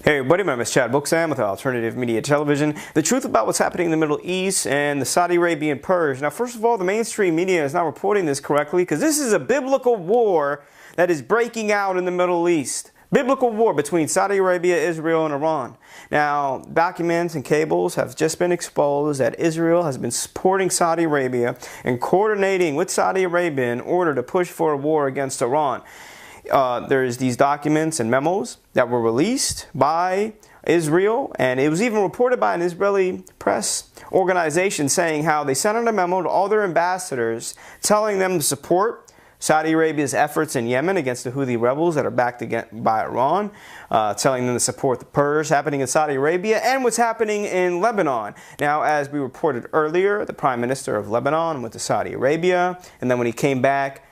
Hey everybody, my name is Chad Booksam with Alternative Media Television. The truth about what's happening in the Middle East and the Saudi Arabian purge. Now, first of all, the mainstream media is not reporting this correctly because this is a biblical war that is breaking out in the Middle East. Biblical war between Saudi Arabia, Israel, and Iran. Now, documents and cables have just been exposed that Israel has been supporting Saudi Arabia and coordinating with Saudi Arabia in order to push for a war against Iran. There's these documents and memos that were released by Israel, and it was even reported by an Israeli press organization saying how they sent out a memo to all their ambassadors telling them to support Saudi Arabia's efforts in Yemen against the Houthi rebels that are backed by Iran, telling them to support the purge happening in Saudi Arabia and what's happening in Lebanon. Now, as we reported earlier, the Prime Minister of Lebanon went to Saudi Arabia, and then when he came back,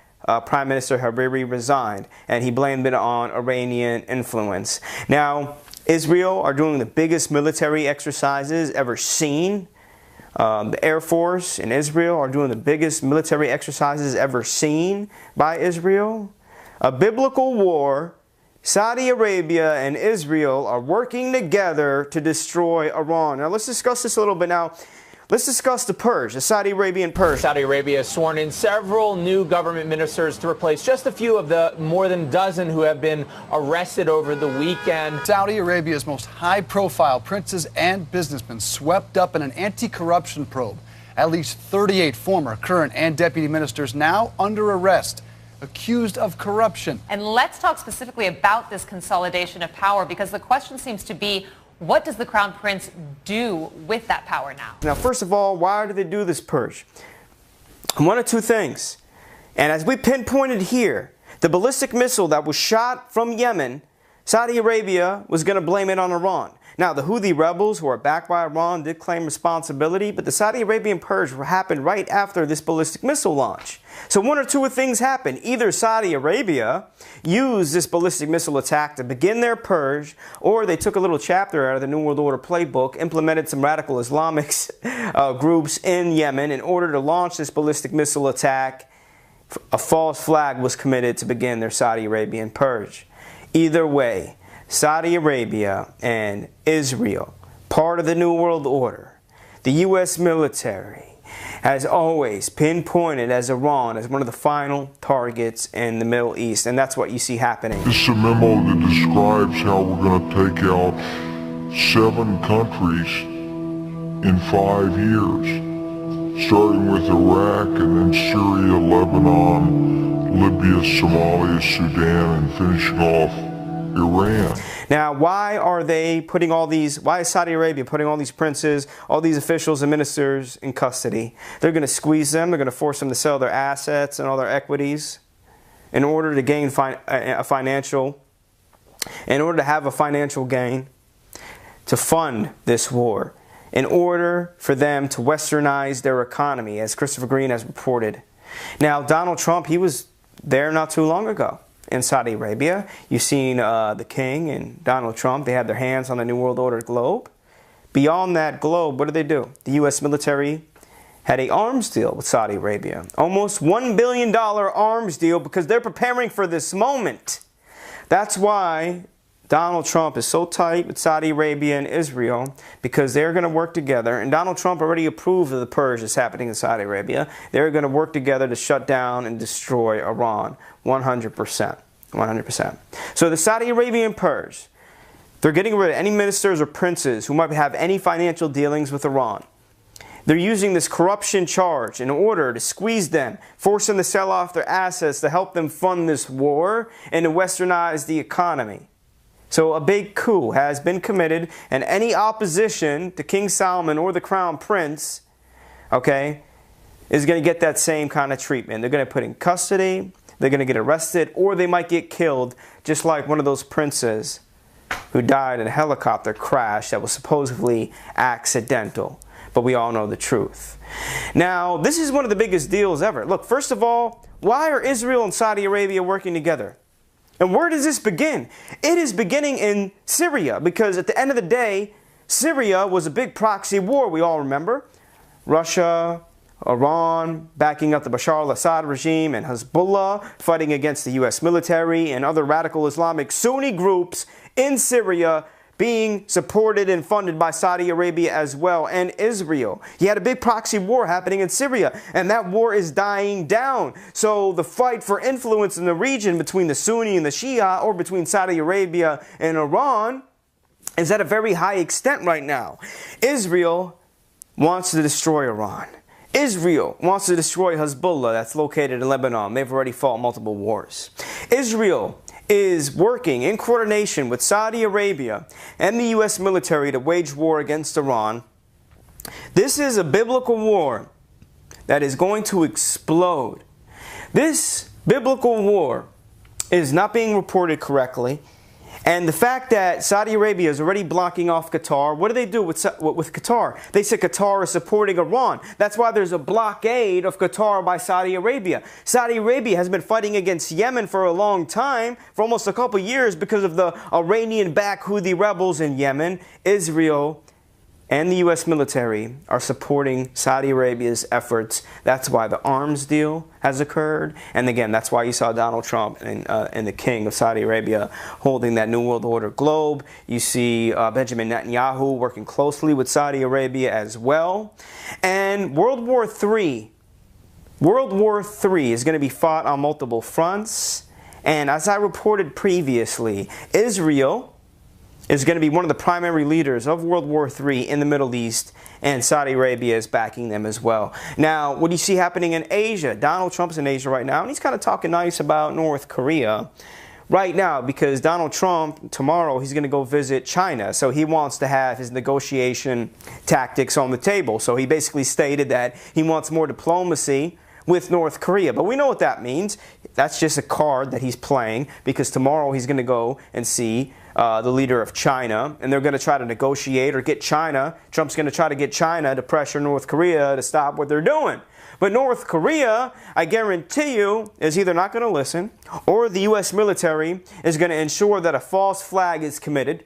Prime Minister Hariri resigned, and he blamed it on Iranian influence. Now, Israel are doing the biggest military exercises ever seen. The Air Force in Israel are doing the biggest military exercises ever seen by Israel. A biblical war. Saudi Arabia and Israel are working together to destroy Iran. Now, let's discuss this a little bit now. Let's discuss the purge, the Saudi Arabian purge. Saudi Arabia has sworn in several new government ministers to replace just a few of the more than a dozen who have been arrested over the weekend. Saudi Arabia's most high-profile princes and businessmen swept up in an anti-corruption probe. At least 38 former, current, and deputy ministers now under arrest, accused of corruption. And let's talk specifically about this consolidation of power, because the question seems to be, what does the Crown Prince do with that power now? Now, first of all, why did they do this purge? One of two things. And as we pinpointed here, the ballistic missile that was shot from Yemen, Saudi Arabia was going to blame it on Iran. Now, the Houthi rebels who are backed by Iran did claim responsibility, but the Saudi Arabian purge happened right after this ballistic missile launch. So one or two things happened. Either Saudi Arabia used this ballistic missile attack to begin their purge, or they took a little chapter out of the New World Order playbook, implemented some radical Islamic groups in Yemen in order to launch this ballistic missile attack. A false flag was committed to begin their Saudi Arabian purge. Either way, Saudi Arabia and Israel, part of the New World Order, the U.S. military, has always pinpointed as Iran as one of the final targets in the Middle East, and that's what you see happening. This is a memo that describes how we're going to take out 7 countries in 5 years, starting with Iraq and then Syria, Lebanon, Libya, Somalia, Sudan, and finishing off Iran. Now, why is Saudi Arabia putting all these princes, all these officials and ministers in custody? They're going to squeeze them. They're going to force them to sell their assets and all their equities in order to gain in order to have a financial gain to fund this war, in order for them to westernize their economy, as Christopher Green has reported. Now, Donald Trump, he was there not too long ago in Saudi Arabia. You've seen the king and Donald Trump. They had their hands on the New World Order globe. Beyond that globe, what did they do? The U.S. military had an arms deal with Saudi Arabia. Almost $1 billion arms deal because they're preparing for this moment. That's why Donald Trump is so tight with Saudi Arabia and Israel, because they're going to work together. And Donald Trump already approved of the purge that's happening in Saudi Arabia. They're going to work together to shut down and destroy Iran 100%. 100%. So the Saudi Arabian purge, they're getting rid of any ministers or princes who might have any financial dealings with Iran. They're using this corruption charge in order to squeeze them, force them to sell off their assets to help them fund this war and to westernize the economy. So a big coup has been committed, and any opposition to King Salman or the Crown Prince, okay, is going to get that same kind of treatment. They're going to put in custody, they're going to get arrested, or they might get killed, just like one of those princes who died in a helicopter crash that was supposedly accidental. But we all know the truth. Now, this is one of the biggest deals ever. Look, first of all, why are Israel and Saudi Arabia working together? And where does this begin? It is beginning in Syria, because at the end of the day, Syria was a big proxy war, we all remember. Russia, Iran backing up the Bashar al-Assad regime, and Hezbollah fighting against the U.S. military and other radical Islamic Sunni groups in Syria being supported and funded by Saudi Arabia as well, and Israel. You had a big proxy war happening in Syria, and that war is dying down. So the fight for influence in the region between the Sunni and the Shia, or between Saudi Arabia and Iran, is at a very high extent right now. Israel wants to destroy Iran. Israel wants to destroy Hezbollah, that's located in Lebanon. They've already fought multiple wars. Israel is working in coordination with Saudi Arabia and the U.S. military to wage war against Iran. This is a biblical war that is going to explode. This biblical war is not being reported correctly. And the fact that Saudi Arabia is already blocking off Qatar, what do they do with Qatar? They say Qatar is supporting Iran. That's why there's a blockade of Qatar by Saudi Arabia. Saudi Arabia has been fighting against Yemen for a long time, for almost a couple years, because of the Iranian-backed Houthi rebels in Yemen. Israel and the U.S. military are supporting Saudi Arabia's efforts. That's why the arms deal has occurred. And again, that's why you saw Donald Trump and the king of Saudi Arabia holding that New World Order globe. You see Benjamin Netanyahu working closely with Saudi Arabia as well. And World War III is going to be fought on multiple fronts. And as I reported previously, Israel is going to be one of the primary leaders of World War III in the Middle East, and Saudi Arabia is backing them as well. Now, what do you see happening in Asia? Donald Trump's in Asia right now, and he's kind of talking nice about North Korea right now, because Donald Trump, tomorrow, he's going to go visit China. So he wants to have his negotiation tactics on the table. So he basically stated that he wants more diplomacy with North Korea. But we know what that means. That's just a card that he's playing, because tomorrow he's going to go and see the leader of China, and they're going to try to negotiate or get China. Trump's going to try to get China to pressure North Korea to stop what they're doing. But North Korea, I guarantee you, is either not going to listen, or the U.S. military is going to ensure that a false flag is committed.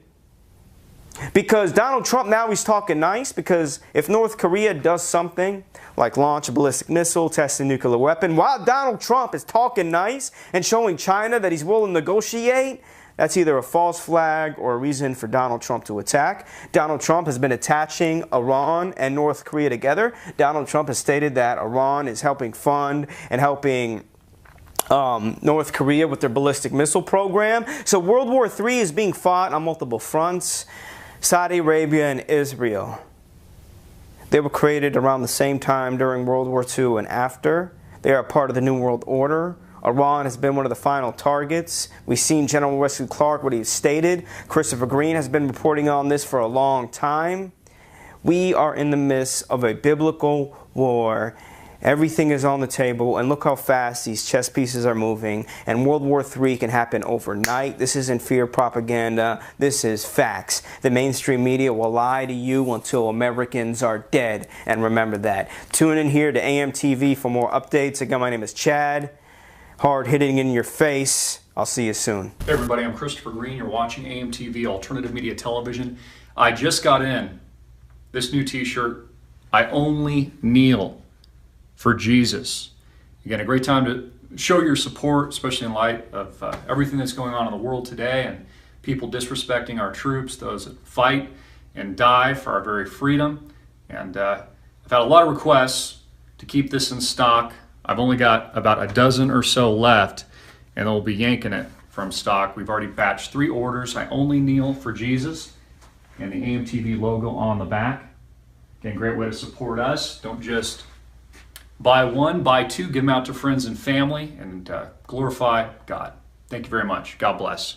Because Donald Trump, now he's talking nice, because if North Korea does something like launch a ballistic missile, test a nuclear weapon, while Donald Trump is talking nice and showing China that he's willing to negotiate, that's either a false flag or a reason for Donald Trump to attack. Donald Trump has been attaching Iran and North Korea together. Donald Trump has stated that Iran is helping fund and helping North Korea with their ballistic missile program. So World War III is being fought on multiple fronts. Saudi Arabia and Israel, they were created around the same time during World War II and after. They are part of the New World Order. Iran has been one of the final targets. We've seen General Wesley Clark, what he stated. Christopher Green has been reporting on this for a long time. We are in the midst of a biblical war. Everything is on the table, and look how fast these chess pieces are moving. And World War III can happen overnight. This isn't fear propaganda. This is facts. The mainstream media will lie to you until Americans are dead. And remember that. Tune in here to AMTV for more updates. Again, my name is Chad. Hard hitting in your face. I'll see you soon. Hey everybody, I'm Christopher Green. You're watching AMTV Alternative Media Television. I just got in this new t-shirt, I Only Kneel for Jesus. Again, a great time to show your support, especially in light of everything that's going on in the world today and people disrespecting our troops, those that fight and die for our very freedom. And I've had a lot of requests to keep this in stock. I've only got about a dozen or so left, and they'll be yanking it from stock. We've already batched 3 orders. I Only Kneel for Jesus, and the AMTV logo on the back. Again, great way to support us. Don't just buy 1, buy 2, give them out to friends and family, and glorify God. Thank you very much. God bless.